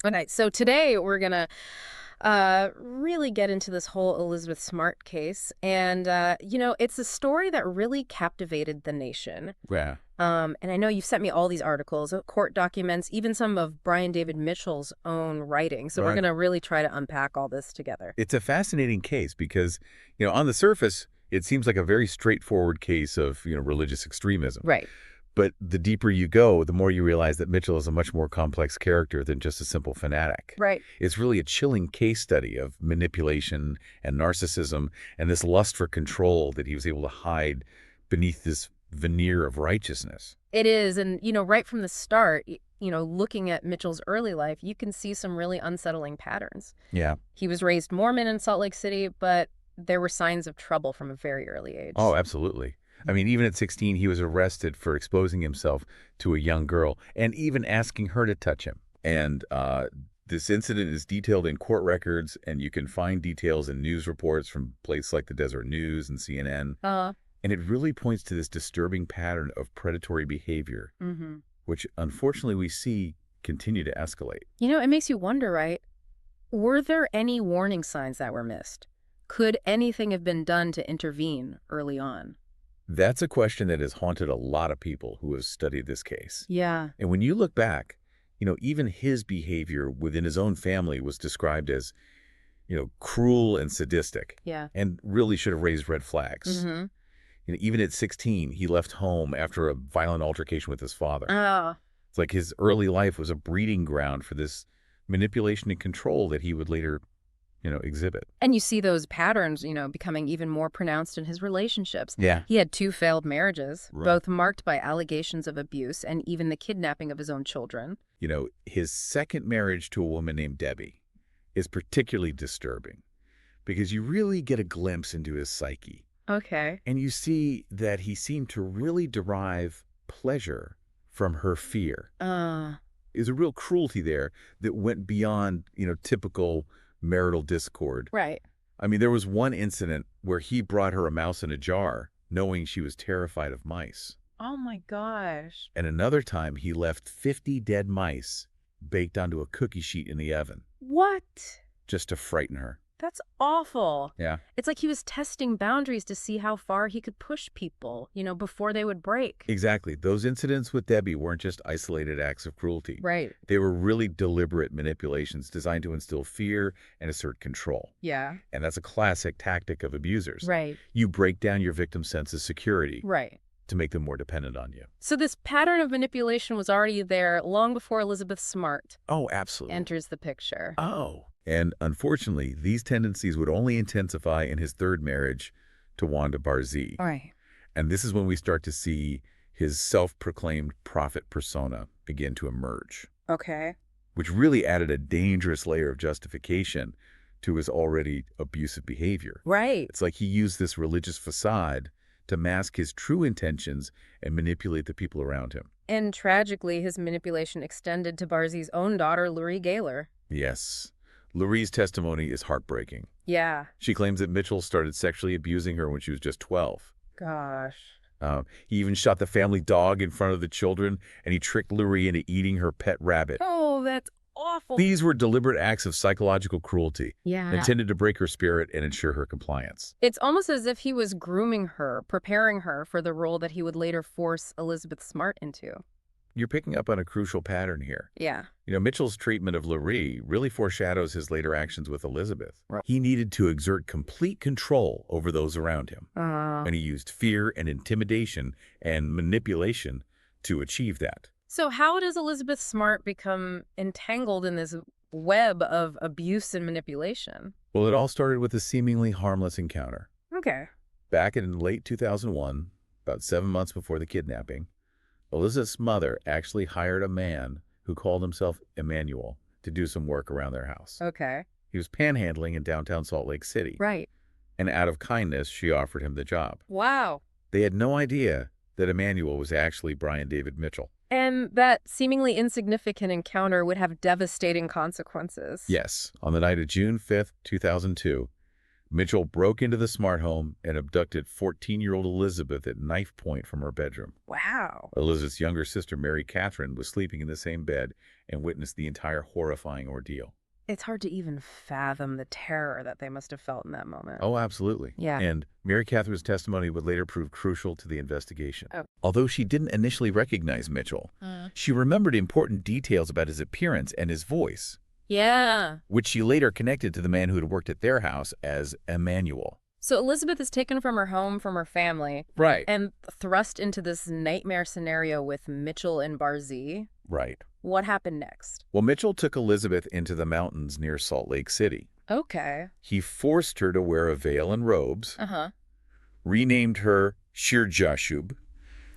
All right, so today we're going to really get into this whole Elizabeth Smart case. And, it's a story that really captivated the nation. Yeah. And I know you've sent me all these articles, court documents, even some of Brian David Mitchell's own writing. So we're Right. going to really try to unpack all this together. It's a fascinating case because, on the surface, it seems like a very straightforward case of, religious extremism. Right. But the deeper you go, the more you realize that Mitchell is a much more complex character than just a simple fanatic. Right. It's really a chilling case study of manipulation and narcissism and this lust for control that he was able to hide beneath this veneer of righteousness. It is. And, right from the start, looking at Mitchell's early life, you can see some really unsettling patterns. Yeah. He was raised Mormon in Salt Lake City, but there were signs of trouble from a very early age. Oh, absolutely. I mean, even at 16, he was arrested for exposing himself to a young girl and even asking her to touch him. And this incident is detailed in court records, and you can find details in news reports from places like the Desert News and CNN. And it really points to this disturbing pattern of predatory behavior, which unfortunately we see continue to escalate. It makes you wonder, right? Were there any warning signs that were missed? Could anything have been done to intervene early on? That's a question that has haunted a lot of people who have studied this case. Yeah. And when you look back, even his behavior within his own family was described as, cruel and sadistic. Yeah. And really should have raised red flags. Even at 16, he left home after a violent altercation with his father. Oh. It's like his early life was a breeding ground for this manipulation and control that he would later, exhibit. And you see those patterns, becoming even more pronounced in his relationships. Yeah. He had 2 failed marriages, Right. both marked by allegations of abuse and even the kidnapping of his own children. His second marriage to a woman named Debbie is particularly disturbing because you really get a glimpse into his psyche. Okay. And you see that he seemed to really derive pleasure from her fear. There's a real cruelty there that went beyond, typical marital discord. Right. I mean, there was one incident where he brought her a mouse in a jar, knowing she was terrified of mice. Oh my gosh. And another time, he left 50 dead mice baked onto a cookie sheet in the oven What? just to frighten her. That's awful. Yeah. It's like he was testing boundaries to see how far he could push people, before they would break. Exactly. Those incidents with Debbie weren't just isolated acts of cruelty. Right. They were really deliberate manipulations designed to instill fear and assert control. Yeah. And that's a classic tactic of abusers. Right. You break down your victim's sense of security Right. to make them more dependent on you. So this pattern of manipulation was already there long before Elizabeth Smart Oh, absolutely. enters the picture. Oh. And unfortunately, these tendencies would only intensify in his third marriage to Wanda Barzee. Right. And this is when we start to see his self-proclaimed prophet persona begin to emerge, Okay. which really added a dangerous layer of justification to his already abusive behavior. Right. It's like he used this religious facade to mask his true intentions and manipulate the people around him. And tragically, his manipulation extended to Barzee's own daughter, Lurie Gaylor. Yes. Lurie's testimony is heartbreaking. Yeah. She claims that Mitchell started sexually abusing her when she was just 12. Gosh. He even shot the family dog in front of the children, and he tricked Lurie into eating her pet rabbit. Oh, that's awful. These were deliberate acts of psychological cruelty Yeah. intended to break her spirit and ensure her compliance. It's almost as if he was grooming her, preparing her for the role that he would later force Elizabeth Smart into. You're picking up on a crucial pattern here. Yeah. Mitchell's treatment of Lurie really foreshadows his later actions with Elizabeth. Right. He needed to exert complete control over those around him, and he used fear and intimidation and manipulation to achieve that. So how does Elizabeth Smart become entangled in this web of abuse and manipulation? Well, it all started with a seemingly harmless encounter. Okay. Back in late 2001, about 7 months before the kidnapping, Elizabeth's mother actually hired a man who called himself Emmanuel to do some work around their house. Okay. He was panhandling in downtown Salt Lake City, Right. and out of kindness, she offered him the job. Wow. They had no idea that Emmanuel was actually Brian David Mitchell. And that seemingly insignificant encounter would have devastating consequences. Yes, on the night of June 5th, 2002, Mitchell broke into the smart home and abducted 14-year-old Elizabeth at knife point from her bedroom. Wow. Elizabeth's younger sister, Mary Catherine, was sleeping in the same bed and witnessed the entire horrifying ordeal. It's hard to even fathom the terror that they must have felt in that moment. Oh, absolutely. Yeah. And Mary Catherine's testimony would later prove crucial to the investigation. Oh. Although she didn't initially recognize Mitchell, she remembered important details about his appearance and his voice, Yeah. which she later connected to the man who had worked at their house as Emmanuel. So Elizabeth is taken from her home, from her family, Right. and thrust into this nightmare scenario with Mitchell and Barzee. Right. What happened next? Well, Mitchell took Elizabeth into the mountains near Salt Lake City. Okay. He forced her to wear a veil and robes, Uh-huh. renamed her Shir Jashub,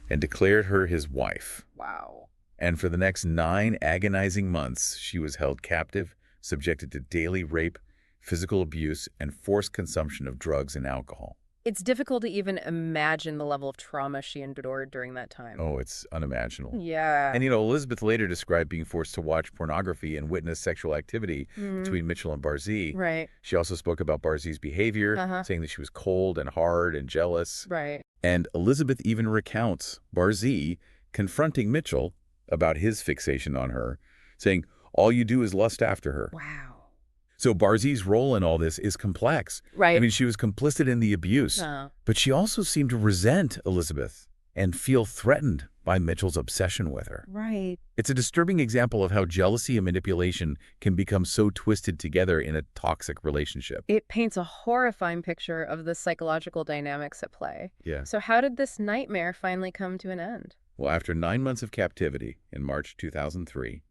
and declared her his wife. Wow. And for the next 9 agonizing months, she was held captive, subjected to daily rape, physical abuse, and forced consumption of drugs and alcohol. It's difficult to even imagine the level of trauma she endured during that time. Oh, it's unimaginable. Yeah. And, Elizabeth later described being forced to watch pornography and witness sexual activity between Mitchell and Barzee. Right. She also spoke about Barzee's behavior, saying that she was cold and hard and jealous. Right. And Elizabeth even recounts Barzee confronting Mitchell about his fixation on her, saying, "All you do is lust after her." Wow. So Barzee's role in all this is complex. Right. I mean, she was complicit in the abuse, but she also seemed to resent Elizabeth and feel threatened by Mitchell's obsession with her. Right. It's a disturbing example of how jealousy and manipulation can become so twisted together in a toxic relationship. It paints a horrifying picture of the psychological dynamics at play. Yeah. So how did this nightmare finally come to an end? Well, after 9 months of captivity in March 2003,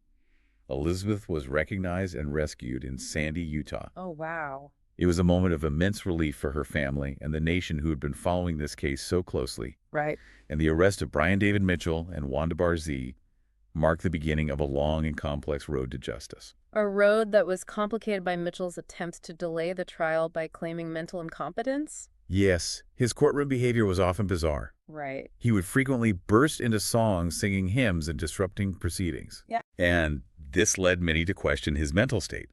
Elizabeth was recognized and rescued in Sandy, Utah. Oh, wow. It was a moment of immense relief for her family and the nation who had been following this case so closely. Right. And the arrest of Brian David Mitchell and Wanda Barzee marked the beginning of a long and complex road to justice. A road that was complicated by Mitchell's attempts to delay the trial by claiming mental incompetence? Yes, his courtroom behavior was often bizarre. Right. He would frequently burst into songs, singing hymns, and disrupting proceedings. Yeah. And this led many to question his mental state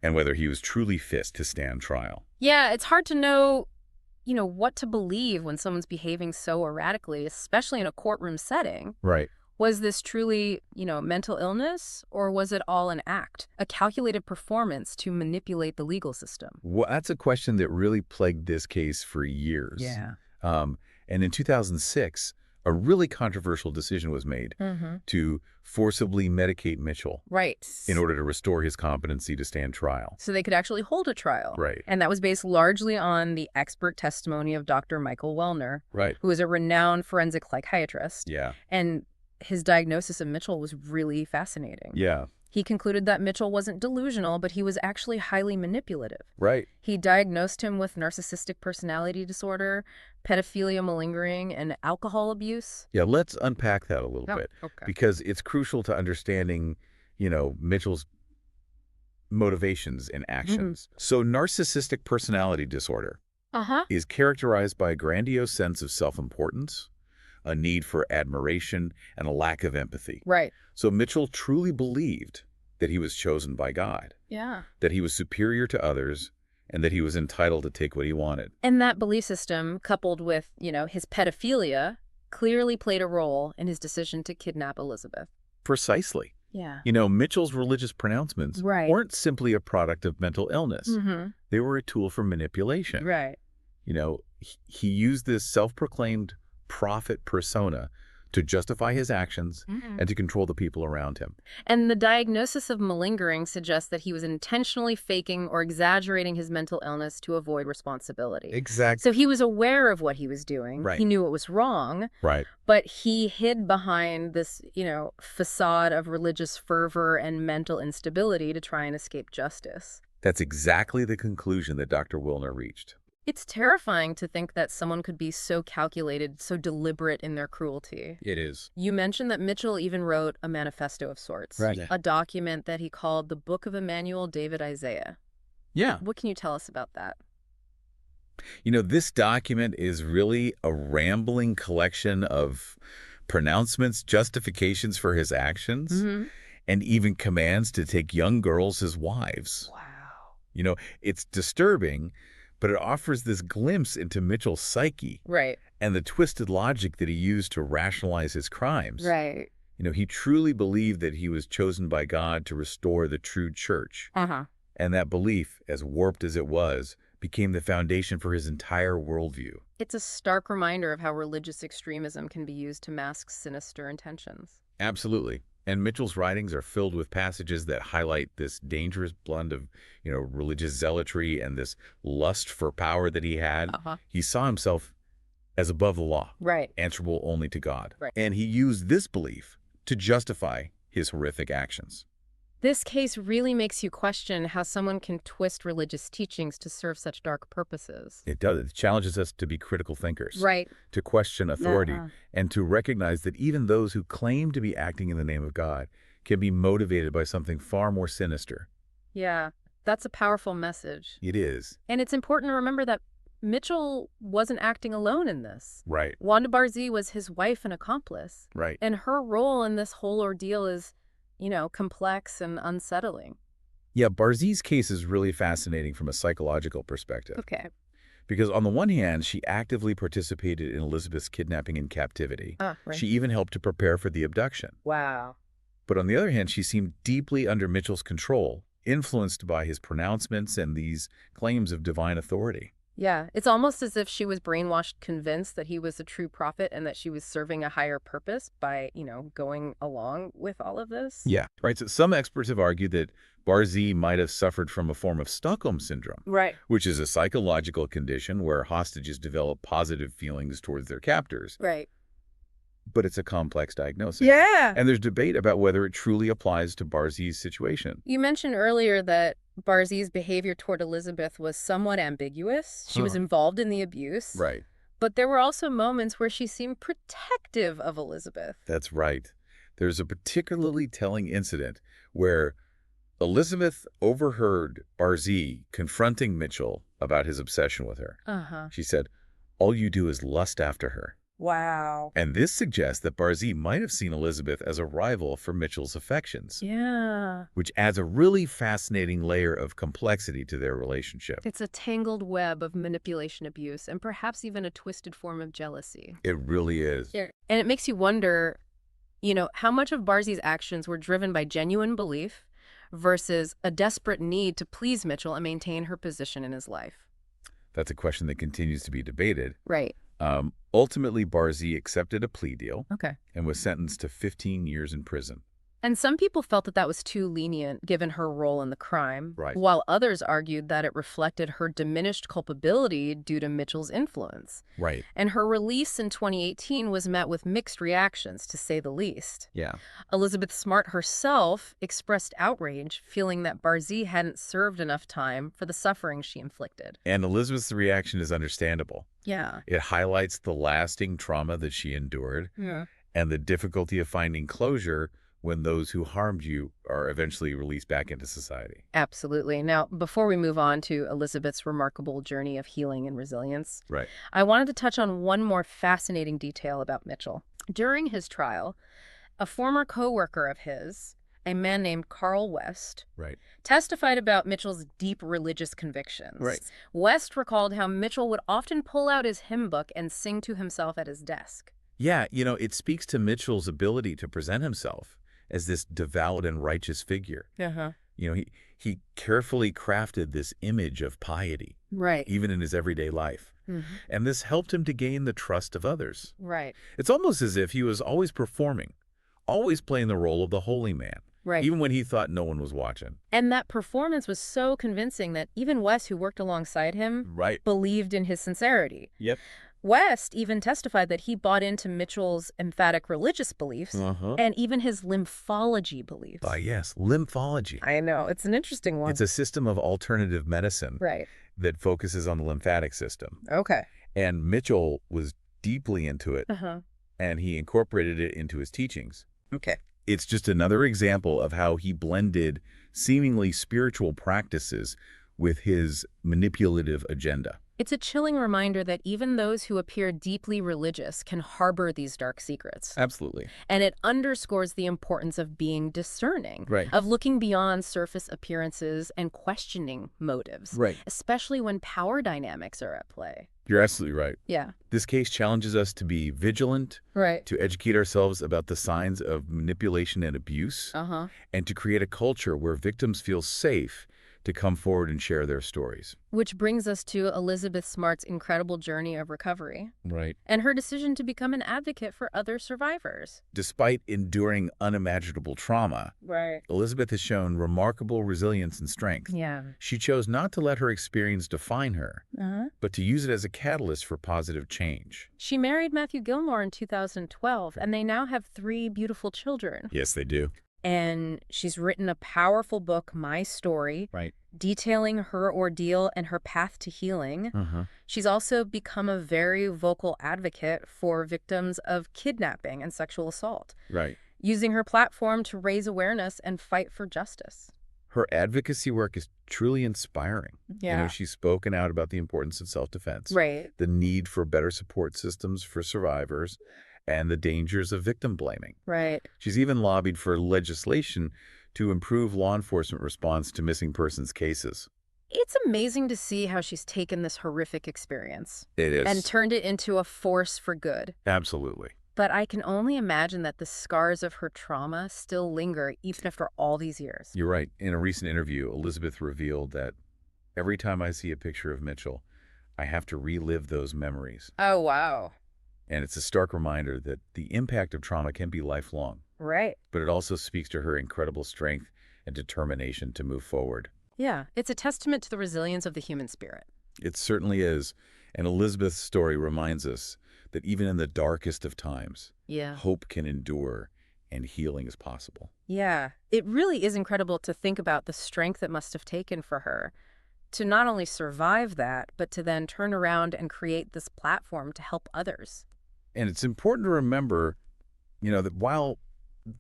and whether he was truly fit to stand trial. Yeah, it's hard to know, what to believe when someone's behaving so erratically, especially in a courtroom setting. Right. Was this truly, mental illness, or was it all an act, a calculated performance to manipulate the legal system? Well, that's a question that really plagued this case for years. Yeah. And in 2006, a really controversial decision was made to forcibly medicate Mitchell. Right. In order to restore his competency to stand trial. So they could actually hold a trial. Right. And that was based largely on the expert testimony of Dr. Michael Wellner, Right. who is a renowned forensic psychiatrist. Yeah. And his diagnosis of Mitchell was really fascinating. Yeah. He concluded that Mitchell wasn't delusional, but he was actually highly manipulative. Right. He diagnosed him with narcissistic personality disorder, pedophilia malingering, and alcohol abuse. Yeah, let's unpack that a little bit. Okay. Because it's crucial to understanding, Mitchell's motivations and actions. So narcissistic personality disorder is characterized by a grandiose sense of self-importance, a need for admiration, and a lack of empathy. Right. So Mitchell truly believed that he was chosen by God, Yeah. that he was superior to others, and that he was entitled to take what he wanted. And that belief system, coupled with, his pedophilia, clearly played a role in his decision to kidnap Elizabeth. Precisely. Yeah. Mitchell's religious pronouncements weren't simply a product of mental illness. They were a tool for manipulation. Right. He used this self-proclaimed prophet persona to justify his actions and to control the people around him. And the diagnosis of malingering suggests that he was intentionally faking or exaggerating his mental illness to avoid responsibility. Exactly. So he was aware of what he was doing. Right. He knew it was wrong. Right. But he hid behind this, facade of religious fervor and mental instability to try and escape justice. That's exactly the conclusion that Dr. Wilner reached. It's terrifying to think that someone could be so calculated, so deliberate in their cruelty. It is. You mentioned that Mitchell even wrote a manifesto of sorts. Right. A document that he called the Book of Emmanuel David Isaiah. Yeah. What can you tell us about that? This document is really a rambling collection of pronouncements, justifications for his actions, and even commands to take young girls as wives. Wow. It's disturbing, but it offers this glimpse into Mitchell's psyche Right. and the twisted logic that he used to rationalize his crimes. Right. He truly believed that he was chosen by God to restore the true church. Uh-huh. And that belief, as warped as it was, became the foundation for his entire worldview. It's a stark reminder of how religious extremism can be used to mask sinister intentions. Absolutely. And Mitchell's writings are filled with passages that highlight this dangerous blend of, religious zealotry and this lust for power that he had. Uh-huh. He saw himself as above the law, Right. answerable only to God. Right. And he used this belief to justify his horrific actions. This case really makes you question how someone can twist religious teachings to serve such dark purposes. It does. It challenges us to be critical thinkers, Right. to question authority, Uh-huh. and to recognize that even those who claim to be acting in the name of God can be motivated by something far more sinister. Yeah, that's a powerful message. It is. And it's important to remember that Mitchell wasn't acting alone in this. Right. Wanda Barzee was his wife and accomplice. Right. And her role in this whole ordeal is, complex and unsettling. Yeah, Barzee's case is really fascinating from a psychological perspective. Okay. Because on the one hand, she actively participated in Elizabeth's kidnapping and captivity. Right. She even helped to prepare for the abduction. Wow. But on the other hand, she seemed deeply under Mitchell's control, influenced by his pronouncements and these claims of divine authority. Yeah, it's almost as if she was brainwashed, convinced that he was a true prophet and that she was serving a higher purpose by, going along with all of this. Yeah. Right. So some experts have argued that Barzee might have suffered from a form of Stockholm syndrome, Right. which is a psychological condition where hostages develop positive feelings towards their captors. Right. But it's a complex diagnosis. Yeah. And there's debate about whether it truly applies to Barzee's situation. You mentioned earlier that Barzee's behavior toward Elizabeth was somewhat ambiguous. She was involved in the abuse. Right. But there were also moments where she seemed protective of Elizabeth. That's right. There's a particularly telling incident where Elizabeth overheard Barzee confronting Mitchell about his obsession with her. Uh-huh. She said, "All you do is lust after her." Wow. And this suggests that Barzee might have seen Elizabeth as a rival for Mitchell's affections, Yeah. which adds a really fascinating layer of complexity to their relationship. It's a tangled web of manipulation, abuse, and perhaps even a twisted form of jealousy. It really is. Yeah. And it makes you wonder, how much of Barzee's actions were driven by genuine belief versus a desperate need to please Mitchell and maintain her position in his life. That's a question that continues to be debated. Right. Ultimately, Barzee accepted a plea deal Okay. and was sentenced to 15 years in prison. And some people felt that that was too lenient given her role in the crime, Right. while others argued that it reflected her diminished culpability due to Mitchell's influence. Right. And her release in 2018 was met with mixed reactions, to say the least. Yeah. Elizabeth Smart herself expressed outrage, feeling that Barzee hadn't served enough time for the suffering she inflicted. And Elizabeth's reaction is understandable. Yeah. It highlights the lasting trauma that she endured and the difficulty of finding closure when those who harmed you are eventually released back into society. Absolutely. Now, before we move on to Elizabeth's remarkable journey of healing and resilience, Right. I wanted to touch on one more fascinating detail about Mitchell. During his trial, a former co-worker of his, a man named Carl West, Right. testified about Mitchell's deep religious convictions. Right. West recalled how Mitchell would often pull out his hymn book and sing to himself at his desk. Yeah, it speaks to Mitchell's ability to present himself as this devout and righteous figure. Uh-huh. He carefully crafted this image of piety, Right. even in his everyday life. And this helped him to gain the trust of others. Right. It's almost as if he was always performing, always playing the role of the holy man, Right. even when he thought no one was watching. And that performance was so convincing that even West, who worked alongside him, Right. believed in his sincerity. Yep. West even testified that he bought into Mitchell's emphatic religious beliefs and even his lymphology beliefs. Yes, lymphology. I know. It's an interesting one. It's a system of alternative medicine Right. that focuses on the lymphatic system. Okay. And Mitchell was deeply into it, Uh-huh. and he incorporated it into his teachings. Okay. It's just another example of how he blended seemingly spiritual practices with his manipulative agenda. It's a chilling reminder that even those who appear deeply religious can harbor these dark secrets. Absolutely. And it underscores the importance of being discerning, Right. of looking beyond surface appearances and questioning motives, Right. especially when power dynamics are at play. You're absolutely right. Yeah. This case challenges us to be vigilant, Right. to educate ourselves about the signs of manipulation and abuse, Uh-huh. and to create a culture where victims feel safe to come forward and share their stories. Which brings us to Elizabeth Smart's incredible journey of recovery Right. and her decision to become an advocate for other survivors. Despite enduring unimaginable trauma, Right. Elizabeth has shown remarkable resilience and strength. Yeah. She chose not to let her experience define her, Uh-huh. but to use it as a catalyst for positive change. She married Matthew Gilmore in 2012, and they now have 3 beautiful children. Yes, they do. And she's written a powerful book, My Story, Right. detailing her ordeal and her path to healing. Uh-huh. She's also become a very vocal advocate for victims of kidnapping and sexual assault, Right. using her platform to raise awareness and fight for justice. Her advocacy work is truly inspiring. Yeah. She's spoken out about the importance of self-defense, Right. the need for better support systems for survivors, and the dangers of victim blaming. Right. She's even lobbied for legislation to improve law enforcement response to missing persons cases. It's amazing to see how she's taken this horrific experience It is. and turned it into a force for good. Absolutely. But I can only imagine that the scars of her trauma still linger even after all these years. You're right. In a recent interview, Elizabeth revealed that every time I see a picture of Mitchell, I have to relive those memories. Oh, wow. And it's a stark reminder that the impact of trauma can be lifelong, Right. but it also speaks to her incredible strength and determination to move forward. Yeah, it's a testament to the resilience of the human spirit. It certainly is. And Elizabeth's story reminds us that even in the darkest of times, Yeah. hope can endure and healing is possible. Yeah. It really is incredible to think about the strength it must have taken for her to not only survive that, but to then turn around and create this platform to help others. And it's important to remember, that while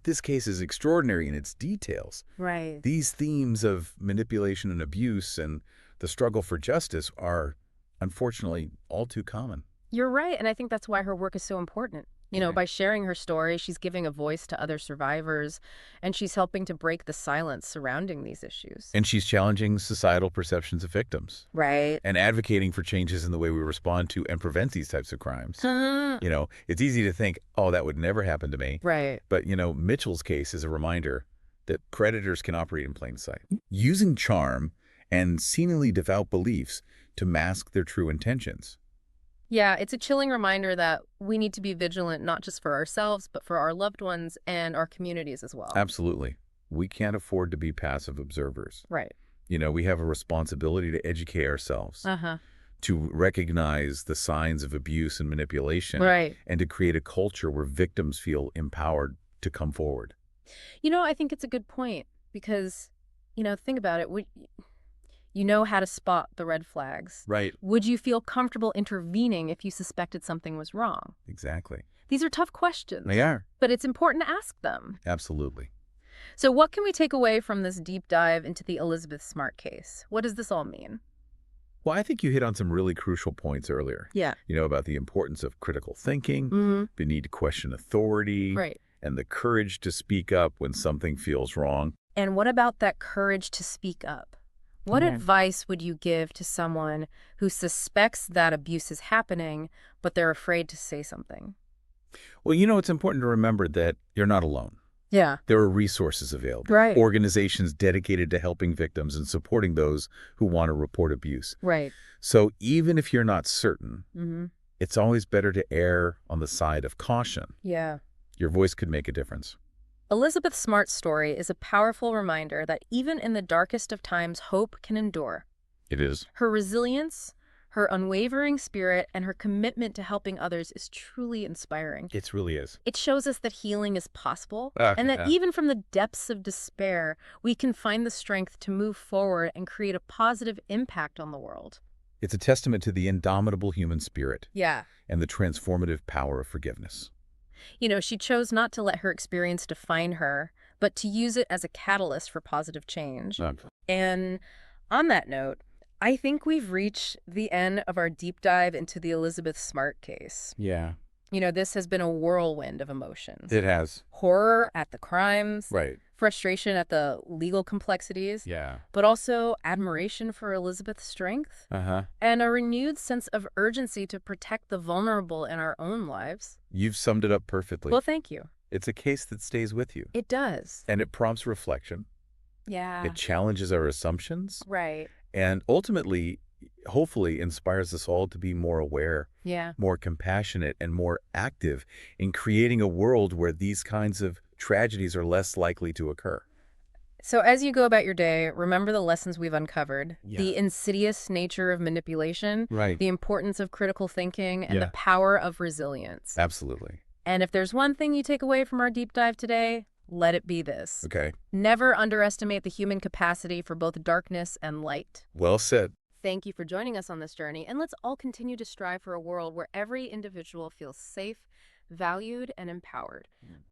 this case is extraordinary in its details, Right. these themes of manipulation and abuse and the struggle for justice are, unfortunately, all too common. You're right, and I think that's why her work is so important. Okay. By sharing her story, she's giving a voice to other survivors, and she's helping to break the silence surrounding these issues. And she's challenging societal perceptions of victims Right. and advocating for changes in the way we respond to and prevent these types of crimes. Uh, It's easy to think, oh, that would never happen to me. Right. But, Mitchell's case is a reminder that predators can operate in plain sight, using charm and seemingly devout beliefs to mask their true intentions. Yeah, it's a chilling reminder that we need to be vigilant not just for ourselves, but for our loved ones and our communities as well. Absolutely. We can't afford to be passive observers. Right. We have a responsibility to educate ourselves, Uh-huh. to recognize the signs of abuse and manipulation, Right. and to create a culture where victims feel empowered to come forward. I think it's a good point because, think about it. You know how to spot the red flags. Right. Would you feel comfortable intervening if you suspected something was wrong? Exactly. These are tough questions. They are. But it's important to ask them. Absolutely. So what can we take away from this deep dive into the Elizabeth Smart case? What does this all mean? Well, I think you hit on some really crucial points earlier. Yeah. About the importance of critical thinking, Mm-hmm. the need to question authority, Right. and the courage to speak up when something feels wrong. And what about that courage to speak up? What Okay. advice would you give to someone who suspects that abuse is happening, but they're afraid to say something? Well, it's important to remember that you're not alone. Yeah. There are resources available. Right. Organizations dedicated to helping victims and supporting those who want to report abuse. Right. So even if you're not certain, Mm-hmm. it's always better to err on the side of caution. Yeah. Your voice could make a difference. Elizabeth Smart's story is a powerful reminder that even in the darkest of times, hope can endure. It is. Her resilience, her unwavering spirit, and her commitment to helping others is truly inspiring. It really is. It shows us that healing is possible, Ah, and that yeah. even from the depths of despair, we can find the strength to move forward and create a positive impact on the world. It's a testament to the indomitable human spirit Yeah. and the transformative power of forgiveness. She chose not to let her experience define her, but to use it as a catalyst for positive change. And on that note, I think we've reached the end of our deep dive into the Elizabeth Smart case. Yeah, This has been a whirlwind of emotions. it has. Horror at the crimes, Right. frustration at the legal complexities, Yeah. but also admiration for Elizabeth's strength Uh-huh. and a renewed sense of urgency to protect the vulnerable in our own lives. You've summed it up perfectly. Well, thank you. It's a case that stays with you, It does. and it prompts reflection. Yeah. It challenges our assumptions, Right. and ultimately, hopefully, inspires us all to be more aware, Yeah. more compassionate, and more active in creating a world where these kinds of tragedies are less likely to occur. So as you go about your day, remember the lessons we've uncovered, Yeah. the insidious nature of manipulation, Right. the importance of critical thinking, and the Yeah. power of resilience. Absolutely. And if there's one thing you take away from our deep dive today, let it be this. Okay. Never underestimate the human capacity for both darkness and light. Well said. Thank you for joining us on this journey, and let's all continue to strive for a world where every individual feels safe, valued, and empowered.